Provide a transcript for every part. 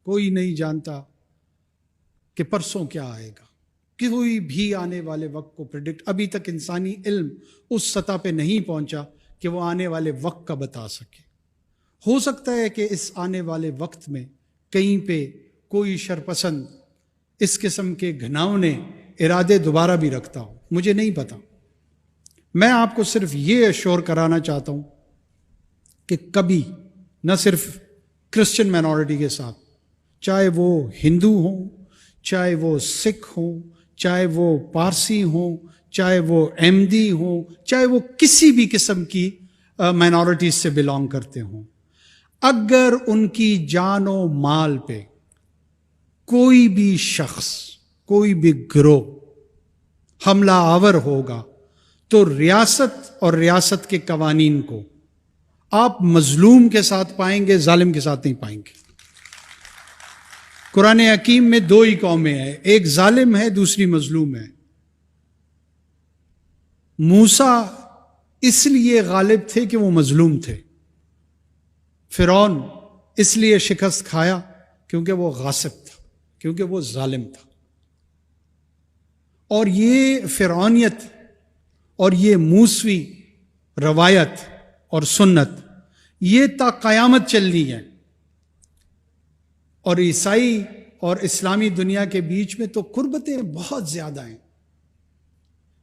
کوئی نہیں جانتا کہ پرسوں کیا آئے گا، کوئی بھی آنے والے وقت کو پریڈکٹ، ابھی تک انسانی علم اس سطح پہ نہیں پہنچا کہ وہ آنے والے وقت کا بتا سکے۔ ہو سکتا ہے کہ اس آنے والے وقت میں کہیں پہ کوئی شرپسند اس قسم کے گھناؤنے ارادے دوبارہ بھی رکھتا ہو، مجھے نہیں پتا۔ میں آپ کو صرف یہ ایشور کرانا چاہتا ہوں کہ کبھی نہ صرف کرسچن مائنورٹی کے ساتھ، چاہے وہ ہندو ہوں، چاہے وہ سکھ ہوں، چاہے وہ پارسی ہوں، چاہے وہ احمدی ہوں، چاہے وہ کسی بھی قسم کی مائنورٹیز سے بلانگ کرتے ہوں، اگر ان کی جان و مال پہ کوئی بھی شخص، کوئی بھی گروہ حملہ آور ہوگا تو ریاست اور ریاست کے قوانین کو آپ مظلوم کے ساتھ پائیں گے، ظالم کے ساتھ نہیں پائیں گے۔ قرآن حکیم میں دو ہی قومیں ہیں، ایک ظالم ہے، دوسری مظلوم ہے۔ موسیٰ اس لیے غالب تھے کہ وہ مظلوم تھے، فرعون اس لیے شکست کھایا کیونکہ وہ غاصب تھا، کیونکہ وہ ظالم تھا۔ اور یہ فرعونیت اور یہ موسوی روایت اور سنت یہ تا قیامت چلنی ہے، اور عیسائی اور اسلامی دنیا کے بیچ میں تو قربتیں بہت زیادہ ہیں۔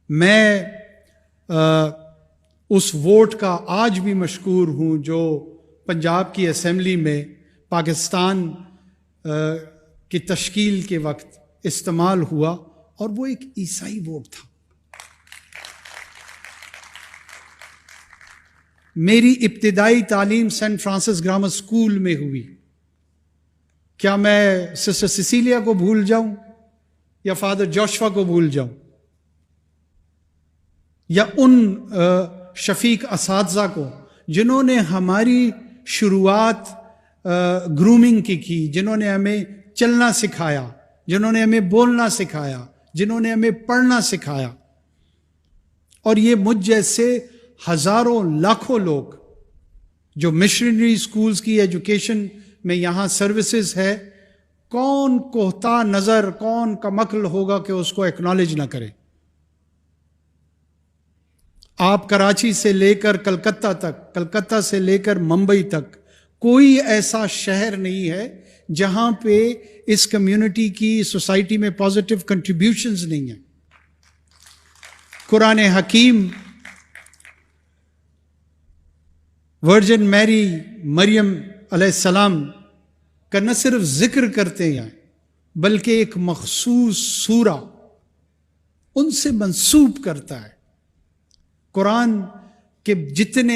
میں اس ووٹ کا آج بھی مشکور ہوں جو پنجاب کی اسمبلی میں پاکستان کی تشکیل کے وقت استعمال ہوا، اور وہ ایک عیسائی ووٹ تھا۔ میری ابتدائی تعلیم سینٹ فرانسس گرامر اسکول میں ہوئی۔ کیا میں سسٹر سیسیلیا کو بھول جاؤں یا فادر جوشوا کو بھول جاؤں یا ان شفیق اساتذہ کو جنہوں نے ہماری شروعات گرومنگ کی، جنہوں نے ہمیں چلنا سکھایا، جنہوں نے ہمیں بولنا سکھایا، جنہوں نے ہمیں پڑھنا سکھایا۔ اور یہ مجھ جیسے ہزاروں لاکھوں لوگ جو مشنری سکولز کی ایجوکیشن میں یہاں سروسز ہے، کون کوہتا نظر، کون کمعقل ہوگا کہ اس کو ایکنالج نہ کرے۔ آپ کراچی سے لے کر کلکتہ تک، کلکتہ سے لے کر ممبئی تک، کوئی ایسا شہر نہیں ہے جہاں پہ اس کمیونٹی کی سوسائٹی میں پازیٹیو کنٹریبیوشنز نہیں ہیں۔ قرآن حکیم ورجن میری مریم علیہ السلام کا نہ صرف ذکر کرتے ہیں بلکہ ایک مخصوص سورہ ان سے منسوب کرتا ہے۔ قرآن کے جتنے